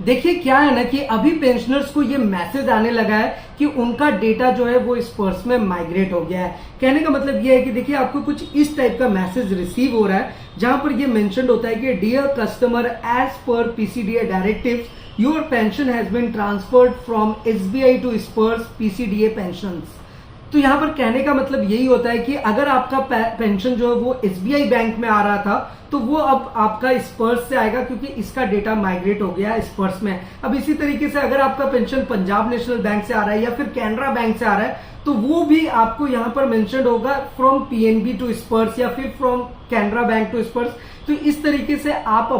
देखिए क्या है ना कि अभी पेंशनर्स को ये मैसेज आने लगा है कि उनका डेटा जो है वो स्पर्स में माइग्रेट हो गया है। कहने का मतलब ये है कि देखिए आपको कुछ इस टाइप का मैसेज रिसीव हो रहा है जहां पर ये मेंशन होता है कि dear customer, as per PCDA directives your pension has been transferred from SBI to SPARSH PCDA pensions. तो यहां पर कहने का मतलब यही होता है कि अगर आपका पेंशन जो है वो एसबीआई बैंक में आ रहा था तो वो अब आपका स्पर्स से आएगा क्योंकि इसका डेटा माइग्रेट हो गया है स्पर्स में। अब इसी तरीके से अगर आपका पेंशन पंजाब नेशनल बैंक से आ रहा है या फिर कैनरा बैंक से आ रहा है तो वो भी आपको यहां पर मेंशन होगा फ्रॉम पीएनबी टू स्पर्स या फिर from Canara bank to SPARSH. तो इस तरीके से आप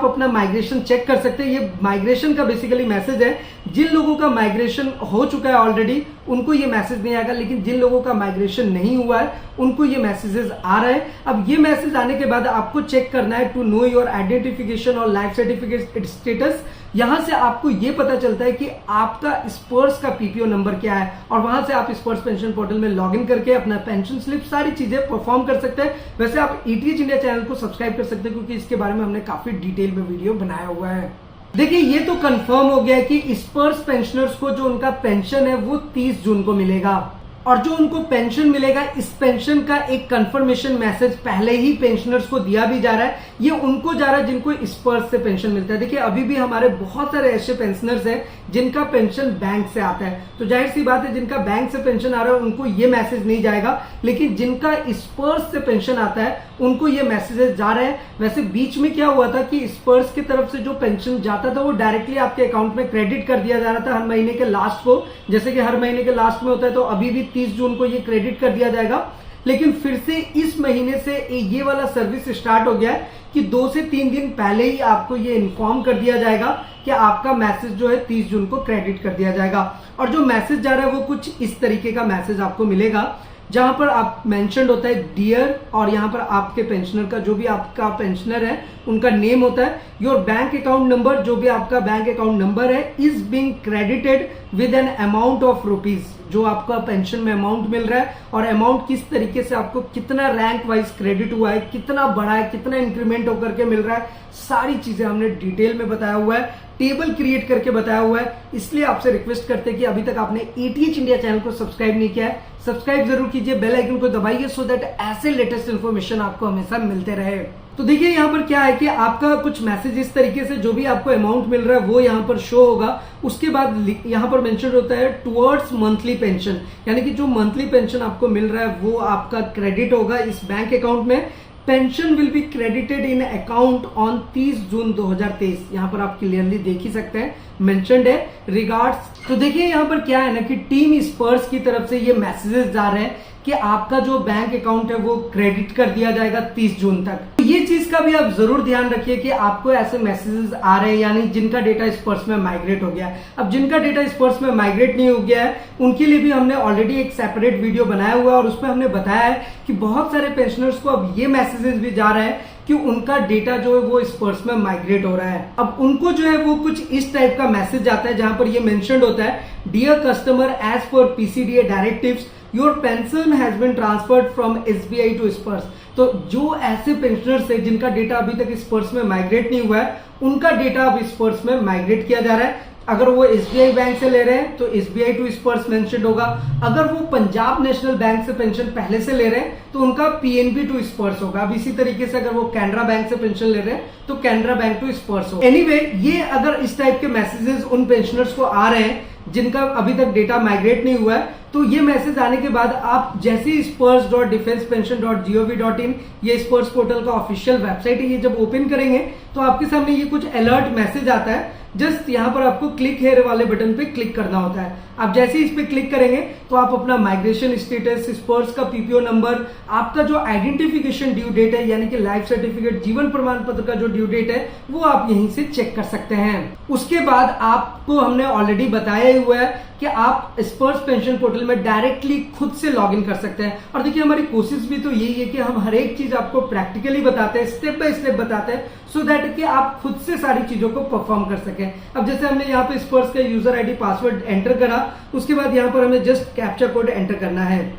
अपना माइग्रेशन चेक कर सकते हैं। ये माइग्रेशन का बेसिकली मैसेज है। जिन लोगों का माइग्रेशन हो चुका है ऑलरेडी उनको ये मैसेज नहीं आएगा, लेकिन जिन लोगों का माइग्रेशन नहीं हुआ है उनको ये मैसेजेस आ रहे हैं। अब ये मैसेज आने के बाद आपको चेक करना है टू नो योर आइडेंटिफिकेशन और लाइफ सर्टिफिकेट स्टेटस। यहां से आपको ये पता चलता है कि आपका स्पर्स का पीपीओ नंबर क्या है और वहां से आप स्पर्स पेंशन पोर्टल में लॉग इन करके अपना पेंशन स्लिप सारी चीजें परफॉर्म कर सकते हैं। वैसे आप ईटीएच इंडिया चैनल को सब्सक्राइब कर सकते हैं क्योंकि इसके बारे में हमने काफी डिटेल में वीडियो बनाया हुआ है। देखिए ये तो कंफर्म हो गया है कि स्पर्स पेंशनर्स को जो उनका पेंशन है वो 30 जून को मिलेगा और जो उनको पेंशन मिलेगा इस पेंशन का एक कंफर्मेशन मैसेज पहले ही पेंशनर्स को दिया भी जा रहा है। ये उनको जा रहा है जिनको स्पर्स से पेंशन मिलता है। देखिए अभी भी हमारे बहुत सारे ऐसे पेंशनर्स हैं जिनका पेंशन बैंक से आता है, तो जाहिर सी बात है जिनका बैंक से पेंशन आ रहा है उनको ये मैसेज नहीं जाएगा, लेकिन जिनका स्पर्स से पेंशन आता है उनको ये मैसेजेस जा रहे हैं। वैसे बीच में क्या हुआ था कि स्पर्स की तरफ से जो पेंशन जाता था वो डायरेक्टली आपके अकाउंट में क्रेडिट कर दिया जा रहा था हर महीने के लास्ट को, जैसे कि हर महीने के लास्ट में होता है। तो अभी भी 30 जून को ये क्रेडिट कर दिया जाएगा, लेकिन फिर से इस महीने से ये वाला सर्विस स्टार्ट हो गया है कि 2 से 3 दिन पहले ही आपको ये इन्फॉर्म कर दिया जाएगा कि आपका मैसेज जो है 30 जून को क्रेडिट कर दिया जाएगा। और जो मैसेज जा रहा है वो कुछ इस तरीके का मैसेज आपको मिलेगा जहां पर आप मेंशन होता है डियर और यहां पर आपके पेंशनर का जो भी आपका पेंशनर है उनका नेम होता है। योर बैंक अकाउंट नंबर, जो भी आपका बैंक अकाउंट नंबर है, is being credited with an amount of rupees. जो आपका पेंशन में अमाउंट मिल रहा है और अमाउंट किस तरीके से आपको कितना रैंक वाइज क्रेडिट हुआ है, कितना बढ़ा है, कितना इंक्रीमेंट होकर के मिल रहा है, सारी चीजें हमने डिटेल में बताया हुआ है, टेबल क्रिएट करके बताया हुआ है। इसलिए आपसे रिक्वेस्ट करते हैं कि अभी तक आपने एटीएच इंडिया चैनल को सब्सक्राइब नहीं किया है, सब्सक्राइब जरूर कीजिए, बेल आइकन को दबाइए सो दैट ऐसे लेटेस्ट इन्फॉर्मेशन आपको हमेशा मिलते रहे। तो देखिए यहाँ पर क्या है कि आपका कुछ मैसेज इस तरीके से जो भी आपको अमाउंट मिल रहा है वो यहाँ पर शो होगा। उसके बाद यहाँ पर मेंशन होता है टुवर्ड्स मंथली पेंशन, यानी कि जो मंथली पेंशन आपको मिल रहा है वो आपका क्रेडिट होगा इस बैंक अकाउंट में। Pension will be credited in account on 30 जून 2023। यहाँ पर आप क्लियरली देख ही सकते हैं मेंशन्ड है रिगार्ड्स। तो देखिए यहाँ पर क्या है ना कि टीम स्पर्स की तरफ से ये मैसेजेस जा रहे हैं कि आपका जो बैंक अकाउंट है वो क्रेडिट कर दिया जाएगा 30 जून तक। तो ये चीज का भी आप जरूर ध्यान रखिए कि आपको ऐसे मैसेजेस आ रहे हैं यानी जिनका डेटा स्पर्स में माइग्रेट हो गया है। अब जिनका डेटा स्पर्स में माइग्रेट नहीं हो गया है उनके लिए भी हमने ऑलरेडी एक सेपरेट वीडियो बनाया हुआ है और उसमें हमने बताया है कि बहुत सारे पेंशनर्स को अब ये मैसेजेस भी जा रहे हैं कि उनका डेटा जो है वो स्पर्स में माइग्रेट हो रहा है। अब उनको जो है वो कुछ इस टाइप का मैसेज आता है जहां पर ये मेंशन्ड होता है dear customer, as per PCDA directives your pension has been transferred from SBI to SPARSH. तो जो ऐसे पेंशनर्स है जिनका डेटा अभी तक स्पर्स में माइग्रेट नहीं हुआ है उनका डेटा अब स्पर्स में माइग्रेट किया जा रहा है। अगर वो एसबीआई बैंक से ले रहे हैं तो एसबीआई टू स्पर्स मेंशन होगा। अगर वो पंजाब नेशनल बैंक से पेंशन पहले से ले रहे हैं तो उनका पीएनबी टू स्पर्स होगा। अब इसी तरीके से अगर वो कैनरा बैंक से पेंशन ले रहे हैं तो कैनरा बैंक टू स्पर्स होगा। एनीवे ये अगर इस टाइप के मैसेजेस उन पेंशनर्स को आ रहे हैं जिनका अभी तक डेटा माइग्रेट नहीं हुआ है तो ये मैसेज आने के बाद आप जैसे ही spurs.defensepension.gov.in ये स्पर्स पोर्टल का ऑफिशियल वेबसाइट है, ये जब ओपन करेंगे तो आपके सामने ये कुछ अलर्ट मैसेज आता है। जस्ट यहाँ पर आपको क्लिक हेयर वाले बटन पे क्लिक करना होता है। आप जैसे ही इस पे क्लिक करेंगे तो आप अपना माइग्रेशन स्टेटस, स्पर्स का पीपीओ नंबर, आपका जो आइडेंटिफिकेशन ड्यू डेट है यानी कि लाइफ सर्टिफिकेट, जीवन प्रमाण पत्र का जो ड्यू डेट है वो आप यहीं से चेक कर सकते हैं। उसके बाद आपको हमने ऑलरेडी बताया हुआ है कि आप स्पर्स पेंशन पोर्टल में डायरेक्टली खुद से लॉग इन कर सकते हैं। और देखिए हमारी कोशिश भी तो यही है कि हम हर एक चीज आपको प्रैक्टिकली बताते हैं, स्टेप बाय स्टेप बताते हैं सो दैट कि आप खुद से सारी चीजों को परफॉर्म कर सकें। अब जैसे हमने यहाँ पे स्पर्स का यूजर आईडी पासवर्ड एंटर करा, उसके बाद यहाँ पर हमें जस्ट कैप्चा कोड एंटर करना है।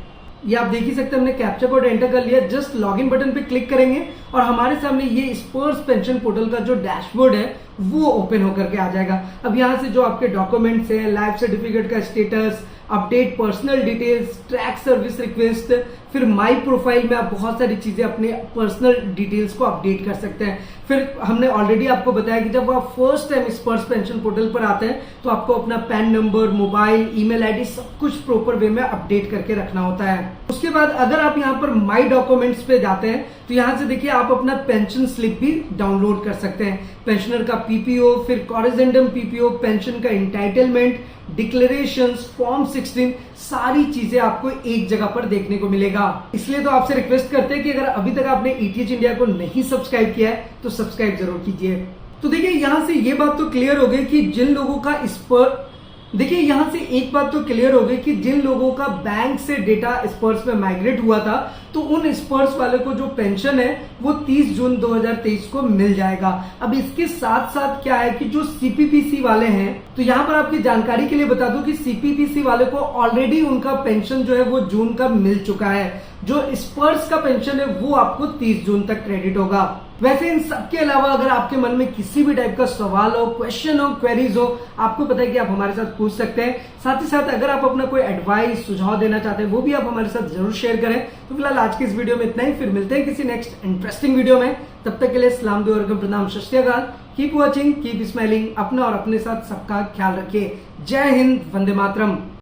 ये आप देख ही सकते हैं, हमने कैप्चा कोड एंटर कर लिया। जस्ट लॉगिन बटन पे क्लिक करेंगे और हमारे सामने ये स्पर्स पेंशन पोर्टल का जो डैशबोर्ड है वो ओपन होकर के आ जाएगा। अब यहाँ से जो आपके डॉक्यूमेंट्स है, लाइफ सर्टिफिकेट का status, update personal details, track service request, फिर माई प्रोफाइल में आप बहुत सारी चीजें अपने पर्सनल डिटेल्स को अपडेट कर सकते हैं। फिर हमने ऑलरेडी आपको बताया कि जब आप फर्स्ट टाइम स्पर्स पेंशन पोर्टल पर आते हैं तो आपको अपना pan number, mobile, email ID सब कुछ प्रॉपर वे में अपडेट करके रखना होता है। उसके बाद अगर आप यहाँ पर माई डॉक्यूमेंट्स पे जाते हैं तो यहाँ से देखिए आप अपना पेंशन स्लिप भी डाउनलोड कर सकते हैं। पेंशनर का पीपीओ, फिर कॉरिजेंडम पीपीओ, पेंशन का इंटाइटलमेंट, डिक्लेरेशंस, फॉर्म 16, सारी चीजें आपको एक जगह पर देखने को मिलेगा। इसलिए तो आपसे रिक्वेस्ट करते हैं कि अगर अभी तक आपने ईटीएच इंडिया को नहीं सब्सक्राइब किया है तो सब्सक्राइब जरूर कीजिए। तो देखिए यहां से ये बात तो क्लियर हो गई कि जिन लोगों का देखिए यहां से एक बात तो क्लियर हो गई कि जिन लोगों का बैंक से डेटा स्पर्स में माइग्रेट हुआ था तो उन स्पर्स वाले को जो पेंशन है वो 30 जून 2023 को मिल जाएगा। अब इसके साथ साथ क्या है कि जो सीपीपीसी वाले हैं, तो यहाँ पर आपकी जानकारी के लिए बता दूं कि सीपीपीसी वाले को ऑलरेडी उनका पेंशन जो है वो जून का मिल चुका है। जो स्पर्स का पेंशन है वो आपको 30 जून तक क्रेडिट होगा। वैसे इन सबके अलावा अगर आपके मन में किसी भी टाइप का सवाल हो, क्वेश्चन हो, क्वेरीज हो, आपको पता है कि आप हमारे साथ पूछ सकते हैं। साथ ही साथ अगर आप अपना कोई एडवाइस, सुझाव देना चाहते हैं वो भी आप हमारे साथ जरूर शेयर करें। तो फिलहाल आज की इस वीडियो में इतना ही, फिर मिलते हैं किसी नेक्स्ट इंटरेस्टिंग वीडियो में। तब तक के लिए सलाम दुआ और प्रणाम, सत श्री अकाल। Keep watching, keep smiling. अपना और अपने साथ सबका ख्याल रखिए। जय हिंद, वंदे मातरम।